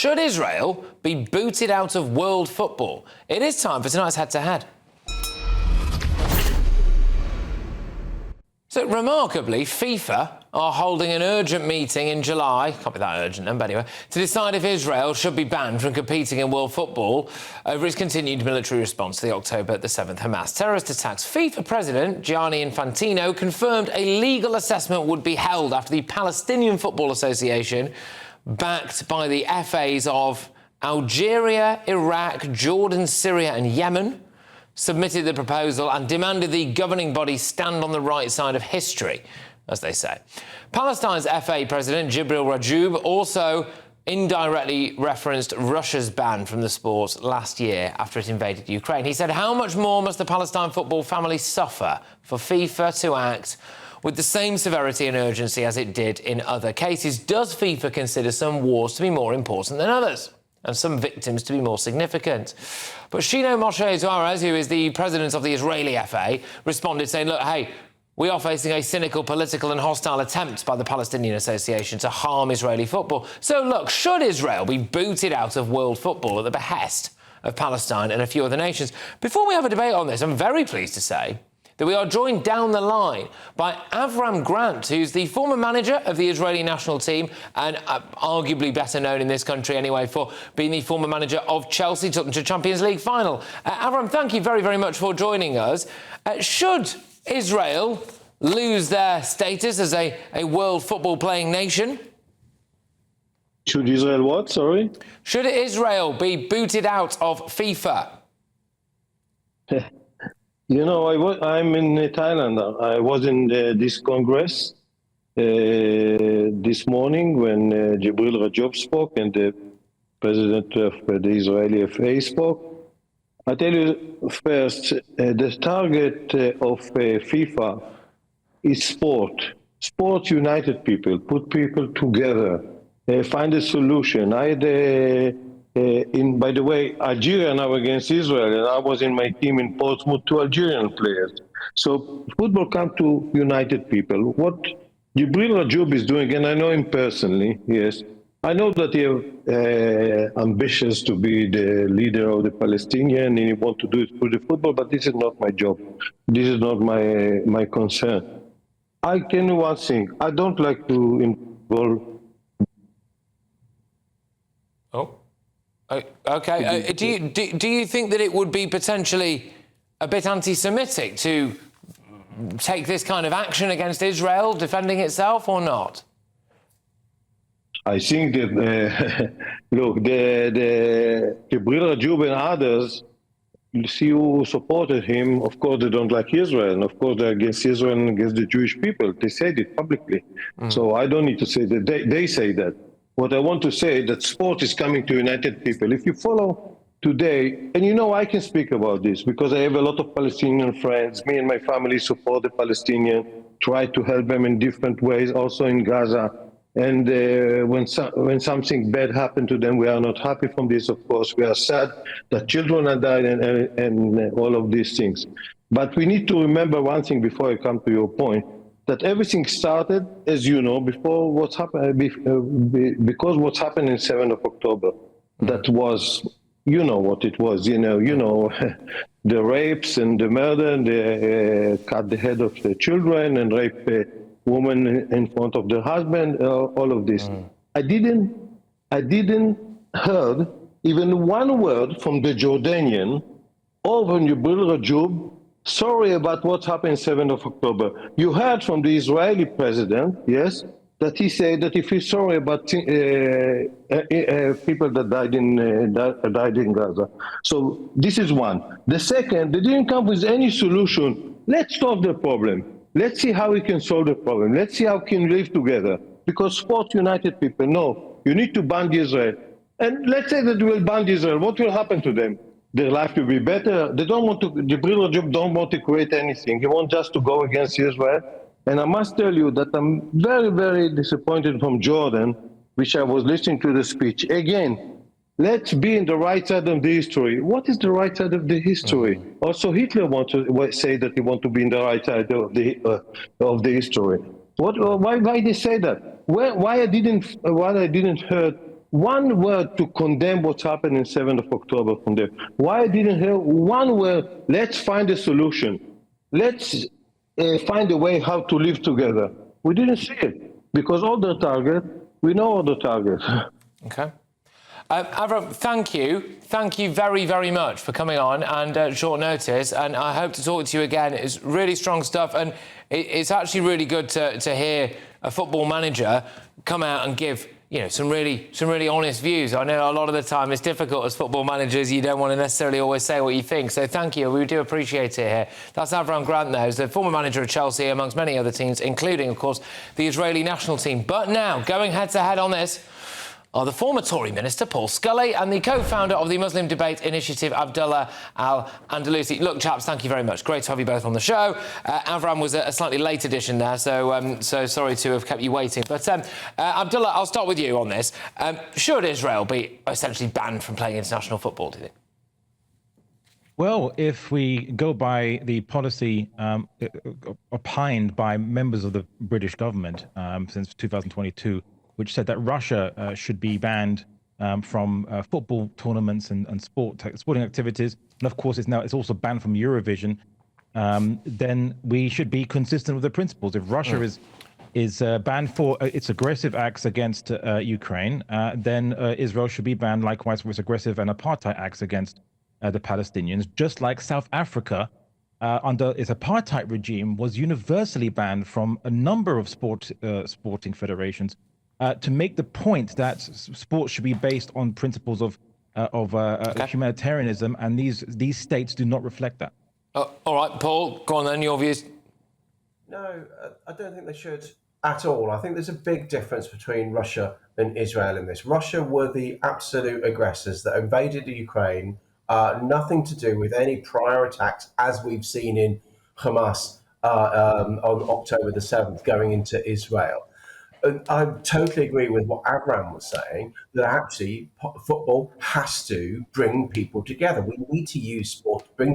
should Israel be booted out of world football? It is time for tonight's head-to-head. So, remarkably, FIFA are holding an urgent meeting in July, can't be that urgent then, but anyway, to decide if Israel should be banned from competing in world football over its continued military response to the October the 7th Hamas terrorist attacks. FIFA President Gianni Infantino confirmed a legal assessment would be held after the Palestinian Football Association, backed by the FAs of Algeria, Iraq, Jordan, Syria and Yemen, submitted the proposal and demanded the governing body stand on the right side of history, as they say. Palestine's FA president, Jibril Rajoub, also indirectly referenced Russia's ban from the sport last year after it invaded Ukraine. He said, how much more must the Palestine football family suffer for FIFA to act with the same severity and urgency as it did in other cases? Does FIFA consider some wars to be more important than others, and some victims to be more significant? But Shino Moshe Zuarez, who is the president of the Israeli FA, responded saying, look, hey, we are facing a cynical, political and hostile attempt by the Palestinian Association to harm Israeli football. So, look, should Israel be booted out of world football at the behest of Palestine and a few other nations? Before we have a debate on this, I'm very pleased to say that we are joined down the line by Avram Grant, who's the former manager of the Israeli national team and arguably better known in this country anyway for being the former manager of Chelsea, took them to Champions League final. Avram, thank you very, very much for joining us. Should Israel lose their status as a world football playing nation? Should Israel what, sorry? Should Israel be booted out of FIFA? You know, I'm in Thailand. I was in this Congress this morning when Jibril Rajoub spoke and the president of the Israeli FA spoke. I tell you first, the target of FIFA is sport. Sport united people, put people together, find a solution. By the way, Algeria now against Israel, and I was in my team in Portsmouth, 2 Algerian players. So football comes to united people. What Jibril Rajoub is doing, and I know him personally, yes, I know that he is ambitious to be the leader of the Palestinian, and he wants to do it through the football, but this is not my job. This is not my concern. I can do one thing. I don't like to involve. Oh. OK. Do you think that it would be potentially a bit anti-Semitic to take this kind of action against Israel, defending itself, or not? I think that, look, the Jibril Rajoub and others, you see who supported him, of course they don't like Israel, and of course they're against Israel and against the Jewish people. They said it publicly. So I don't need to say that. They say that. What I want to say is that sport is coming to united people. If you follow today, and you know I can speak about this because I have a lot of Palestinian friends. Me and my family support the Palestinians, try to help them in different ways, also in Gaza. And when something bad happened to them, we are not happy from this, of course. We are sad that children are dying and all of these things. But we need to remember one thing before I come to your point, that everything started, as you know, before what's happened, because what's happened in 7th of October. That was, you know what it was, you know, the rapes and the murder, and they cut the head of the children and rape a woman in front of their husband, all of this. I didn't heard even one word from the Jordanian or from Jibril Rajoub sorry about what happened 7th of October. You heard from the Israeli president, yes, that he said that he feels sorry about people that died in Gaza. So this is one. The second, they didn't come with any solution. Let's solve the problem. Let's see how we can solve the problem. Let's see how we can live together. Because sport united people. No, you need to ban Israel. And let's say that we will ban Israel. What will happen to them? Their life will be better. They don't want to, Jibril Rajoub don't want to create anything. He wants just to go against Israel. And I must tell you that I'm very, very disappointed from Jordan, which I was listening to the speech. Again, let's be in the right side of the history. What is the right side of the history? Also, Hitler wants to say that he wants to be in the right side of the history. Why they say that? Why I didn't heard one word to condemn what's happened in 7th of October from them. Why I didn't hear one word, let's find a solution. Let's find a way how to live together. We didn't see it because all the target, we know all the targets. Okay. Avram, thank you. Thank you very, very much for coming on and short notice. And I hope to talk to you again. It's really strong stuff. And it's actually really good to hear a football manager come out and give, some really honest views. I know a lot of the time it's difficult as football managers. You don't want to necessarily always say what you think. So thank you. We do appreciate it here. That's Avram Grant, though, who's the former manager of Chelsea, amongst many other teams, including, of course, the Israeli national team. But now, going head-to-head on this, are the former Tory minister, Paul Scully, and the co-founder of the Muslim Debate Initiative, Abdullah Al-Andalusi. Look, chaps, thank you very much. Great to have you both on the show. Avram was a slightly late edition there, so sorry to have kept you waiting. But Abdullah, I'll start with you on this. Should Israel be essentially banned from playing international football, do you think? Well, if we go by the policy opined by members of the British government since 2022, which said that Russia should be banned from football tournaments and sporting activities, and of course it's also banned from Eurovision, then we should be consistent with the principles. If Russia is banned for its aggressive acts against Ukraine, then Israel should be banned likewise for its aggressive and apartheid acts against the Palestinians, just like South Africa under its apartheid regime was universally banned from a number of sporting federations, to make the point that sports should be based on principles of humanitarianism, and these states do not reflect that. All right, Paul, go on then, your views. No, I don't think they should at all. I think there's a big difference between Russia and Israel in this. Russia were the absolute aggressors that invaded Ukraine, nothing to do with any prior attacks, as we've seen in Hamas on October the 7th going into Israel. I totally agree with what Avram was saying, that actually football has to bring people together. We need to use sport to bring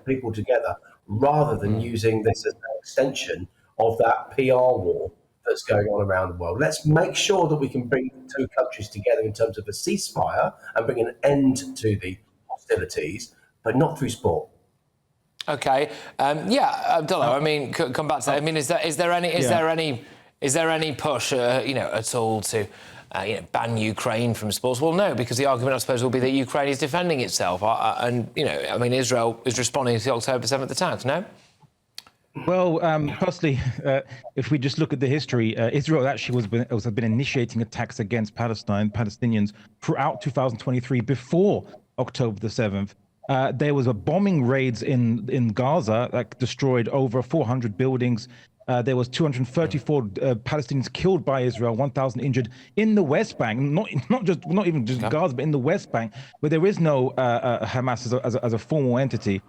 people together, rather than using this as an extension of that PR war that's going on around the world. Let's make sure that we can bring the two countries together in terms of a ceasefire and bring an end to the hostilities, but not through sport. Okay. Abdullah, I mean, come back to that. I mean, is there any push, at all to, ban Ukraine from sports? Well, no, because the argument, I suppose, will be that Ukraine is defending itself. Israel is responding to the October 7th attacks, no? Well, firstly, if we just look at the history, Israel actually has been initiating attacks against Palestinians throughout 2023, before October the 7th. There was a bombing raids in Gaza that destroyed over 400 buildings. There was 234 Palestinians killed by Israel, 1,000 injured in the West Bank, not even just Gaza, but in the West Bank, where there is no Hamas as a formal entity.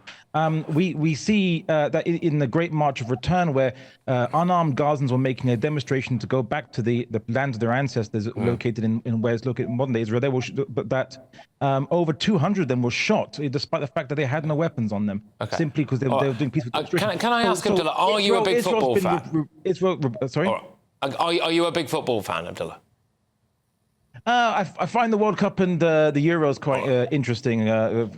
We see that in the Great March of Return, where unarmed Gazans were making a demonstration to go back to the land of their ancestors, located in where it's located in modern day Israel. Over 200 of them were shot, despite the fact that they had no weapons on them, simply because they were doing peaceful demonstrations. Can I ask, Abdullah, are you a big football fan? Sorry? Are you a big football fan, Abdullah? I find the World Cup and the Euros quite interesting. So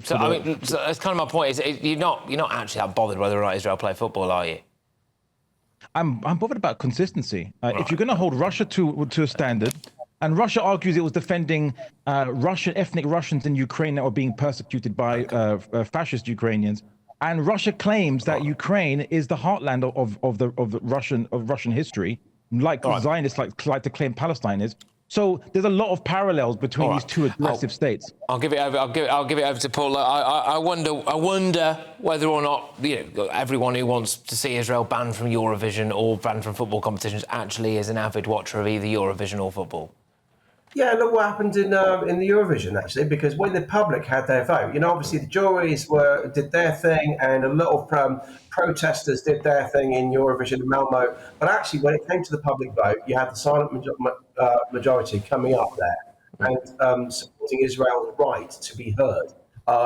that's kind of my point. You're not actually that bothered whether or not Israel play football, are you? I'm bothered about consistency. If you're going to hold Russia to a standard, and Russia argues it was defending ethnic Russians in Ukraine that were being persecuted by fascist Ukrainians, and Russia claims that Ukraine is the heartland of Russian history, like Zionists like to claim Palestine is. So there's a lot of parallels between these two aggressive states. I'll give it over. I'll give it over to Paul. I wonder whether or not everyone who wants to see Israel banned from Eurovision or banned from football competitions actually is an avid watcher of either Eurovision or football. Yeah, look what happened in the Eurovision, actually, because when the public had their vote, obviously the juries did their thing, and a lot of protesters did their thing in Eurovision and Malmo. But actually, when it came to the public vote, you had the silent majority coming up there and supporting Israel's right to be heard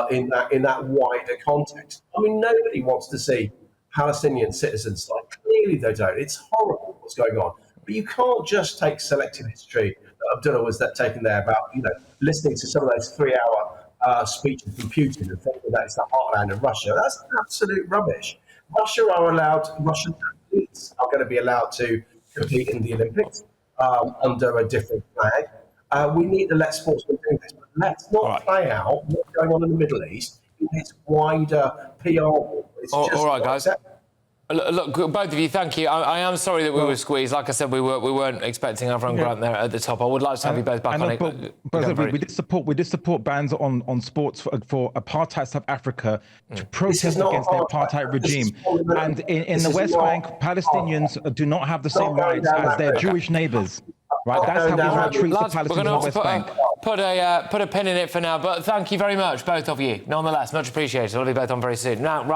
in that wider context. I mean, nobody wants to see Palestinian citizens die. Clearly, they don't. It's horrible what's going on. But you can't just take selective history Abdullah was taken there about, listening to some of those 3-hour speeches from Putin and thinking that it's the heartland of Russia. That's absolute rubbish. Russian athletes are going to be allowed to compete in the Olympics under a different flag. We need to let sportsmen do this, but let's not play out what's going on in the Middle East in this wider PR war. It's just all right, guys. Look, both of you, thank you. I am sorry that we were squeezed. Like I said, we weren't expecting Avram Grant there at the top. I would like to have you both back on it. But we did support bans on sports for apartheid South Africa to protest against the apartheid regime. And in the West Bank, Palestinians do not have the same rights as their Jewish neighbours. Right, that's how Israel treats the Palestinians in the West Bank. Put a pin in it for now. But thank you very much, both of you. Nonetheless, much appreciated. We'll be both on very soon. Now, right.